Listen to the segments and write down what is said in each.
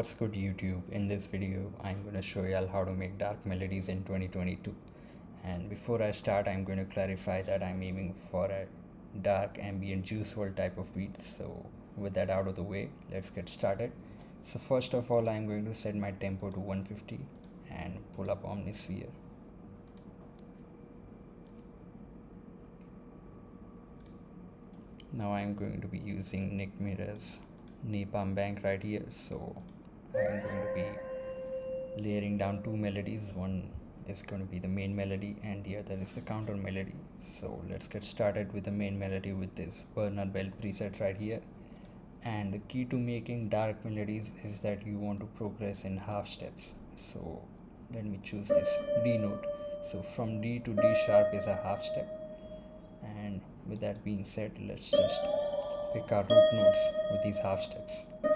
What's good YouTube? In this video I'm going to show y'all how to make dark melodies in 2022. And before I start, I'm going to clarify that I'm aiming for a dark ambient juice world type of beat. So with that out of the way, let's get started. So first of all, I'm going to set my tempo to 150 and pull up Omnisphere. Now I'm going to be using Nick Mirror's Napalm Bank right here. So I'm going to be layering down two melodies. One is going to be the main melody and the other is the counter melody. So let's get started with the main melody with this Burner Bell preset right here. And the key to making dark melodies is that you want to progress in half steps. So let me choose this D note. So from D to D sharp is a half step. And with that being said, let's just pick our root notes with these half steps and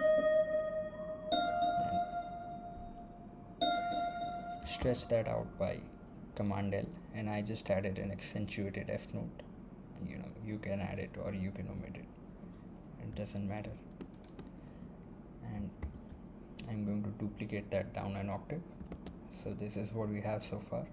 stretch that out by Command L, and I just added an accentuated F note. You can add it or you can omit it, it doesn't matter. And I'm going to duplicate that down an octave. So this is what we have so far.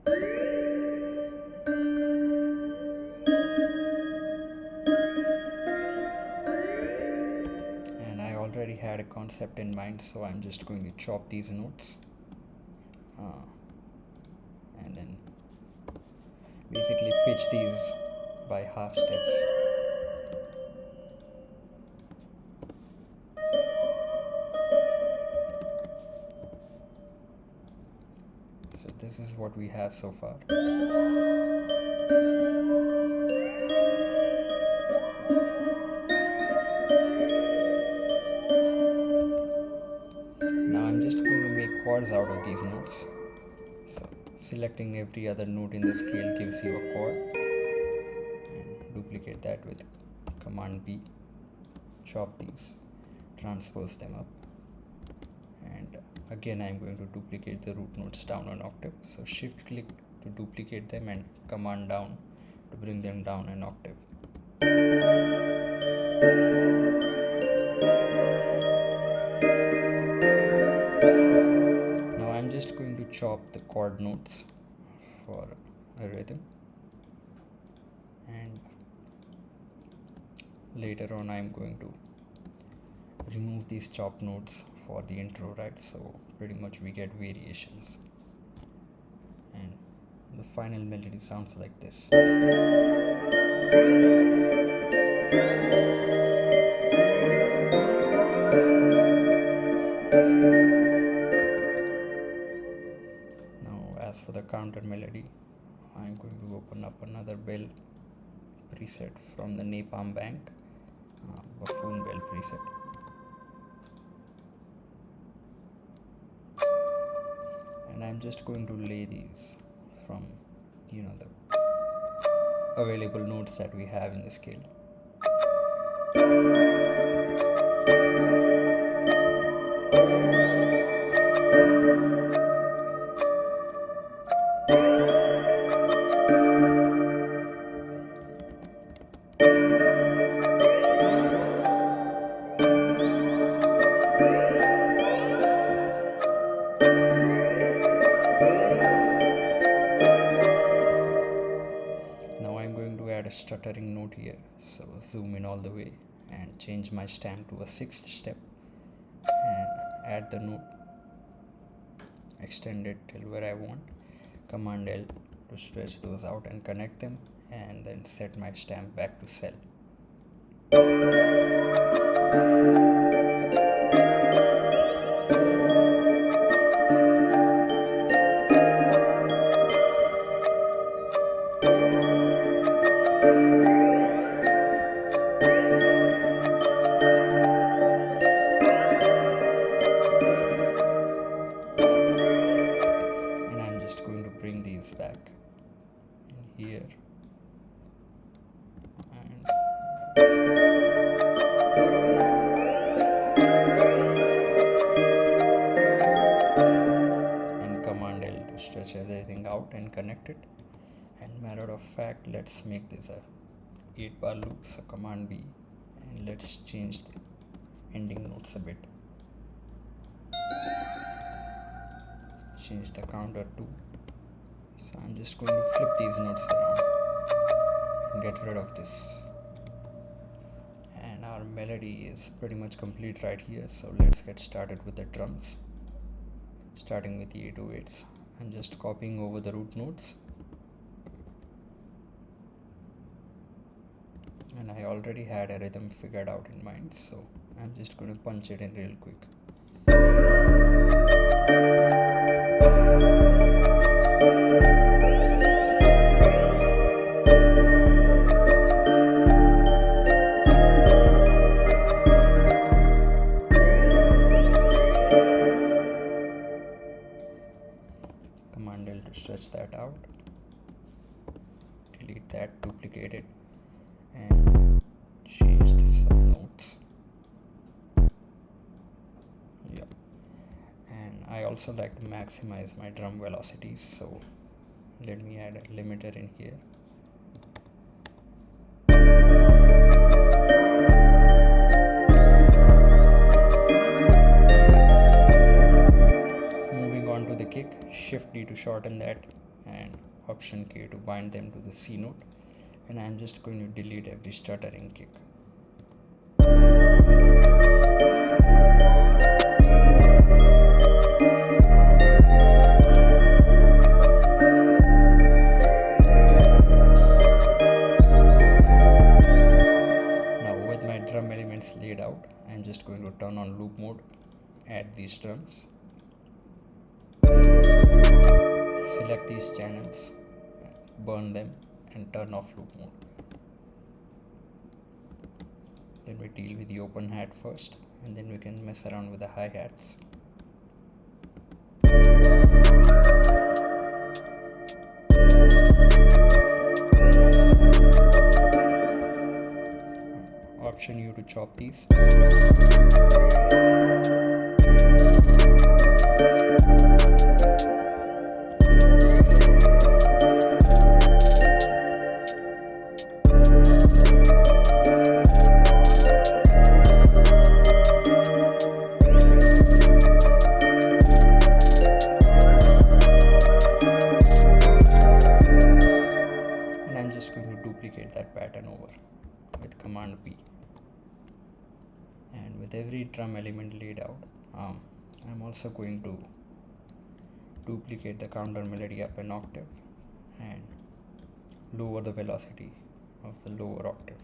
Already had a concept in mind, so I'm just going to chop these notes and then basically pitch these by half steps. So this is what we have so far. Chords out of these notes. So selecting every other note in the scale gives you a chord, and duplicate that with Command B. Chop these, transpose them up, and again I'm going to duplicate the root notes down an octave. So shift click to duplicate them and Command down to bring them down an octave. Just going to chop the chord notes for a rhythm, and later on I'm going to remove these chopped notes for the intro, right? So pretty much we get variations, and the final melody sounds like this. As for the counter melody, I'm going to open up another bell preset from the Napalm Bank, Buffoon Bell preset. And I'm just going to lay these from the available notes that we have in the scale. A stuttering note here, so zoom in all the way and change my stamp to a 6th step and add the note, extend it till where I want, Command L to stretch those out and connect them, and then set my stamp back to cell. Bring these back in here and Command L to stretch everything out and connect it. And matter of fact, let's make this a 8-bar loop, so Command B, and let's change the ending notes a bit. change the counter too. So I'm just going to flip these notes around and get rid of this. And our melody is pretty much complete right here. So let's get started with the drums. Starting with the 808s. I'm just copying over the root notes. And I already had a rhythm figured out in mind, so I'm just going to punch it in real quick. Command L to stretch that out. Delete that, duplicate it, and change the sub notes. Yeah, and I also like to maximize my drum velocities, so let me add a limiter in here. Moving on to the kick, Shift D to shorten that and Option K to bind them to the C note. And I'm just going to delete every stuttering kick. Now with my drum elements laid out, I'm just going to turn on loop mode, add these drums, select these channels, burn them, and turn off loop mode. Let me deal with the open hat first, and then we can mess around with the hi-hats. Option U to chop these. That pattern over with Command P. And with every drum element laid out, I'm also going to duplicate the counter melody up an octave and lower the velocity of the lower octave.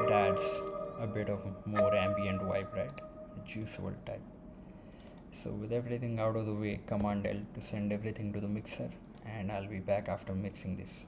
It adds a bit of more ambient vibe, right? The juice world type. So with everything out of the way, Command L to send everything to the mixer, and I'll be back after mixing this.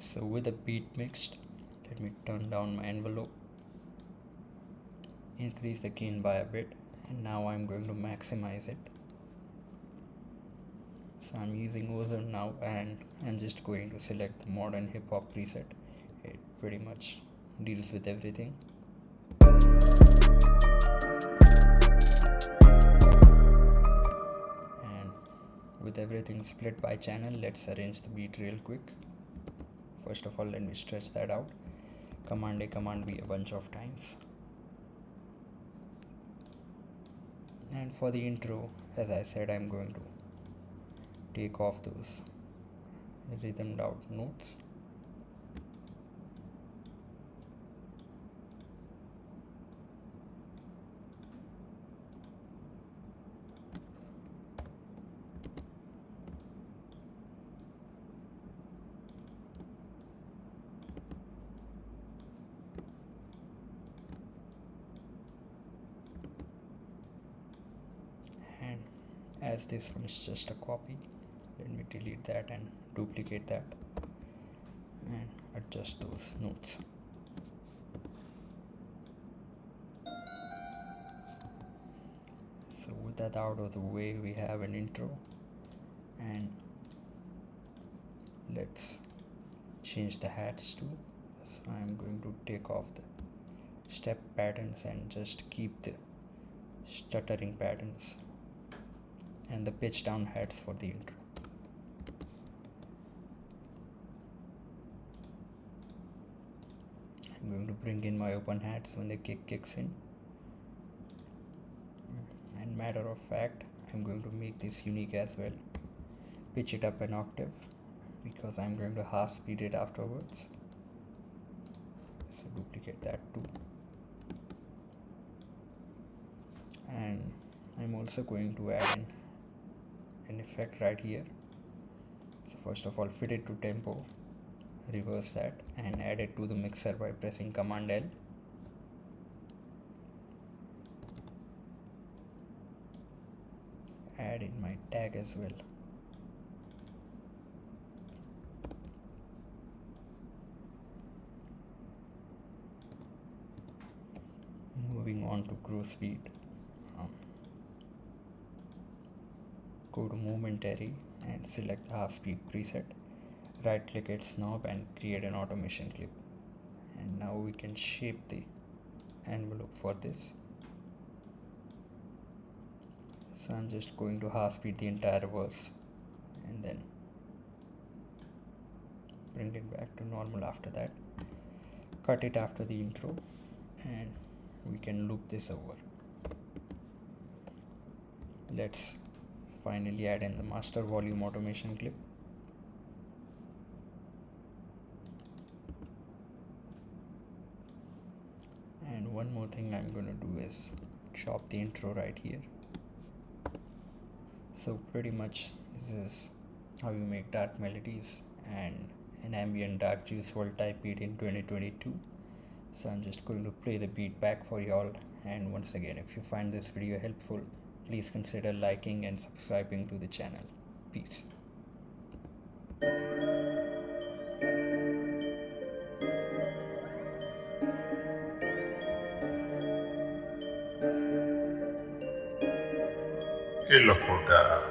So with the beat mixed, let me turn down my envelope, increase the gain by a bit, and now I'm going to maximize it. So I'm using Ozone now, and I'm just going to select the modern hip hop preset. It pretty much deals with everything. And with everything split by channel, let's arrange the beat real quick. First of all, let me stretch that out. Command A, Command B a bunch of times. And for the intro, as I said, I'm going to take off those rhythmed out notes. As this one is just a copy, let me delete that and duplicate that and adjust those notes. So with that out of the way, we have an intro, And let's change the hats too. So I'm going to take off the step patterns and just keep the stuttering patterns and the pitch down hats for the intro. I'm going to bring in my open hats when the kick kicks in. And matter of fact, I'm going to make this unique as well. Pitch it up an octave because I'm going to half speed it afterwards. So duplicate that too. And I'm also going to add in an effect right here. So first of all, fit it to tempo, reverse that and add it to the mixer by pressing Command L. Add in my tag as well. Moving on to groove speed. Go to momentary and select the half speed preset. Right click its knob and create an automation clip. And now we can shape the envelope for this. So I'm just going to half speed the entire verse and then bring it back to normal after that. Cut it after the intro and we can loop this over. Let's finally add in the master volume automation clip. And one more thing I'm going to do is chop the intro right here. So pretty much this is how you make dark melodies and an ambient dark juice world type beat in 2022. So I'm just going to play the beat back for y'all. And once again, if you find this video helpful, please consider liking and subscribing to the channel. Peace. El Cookup.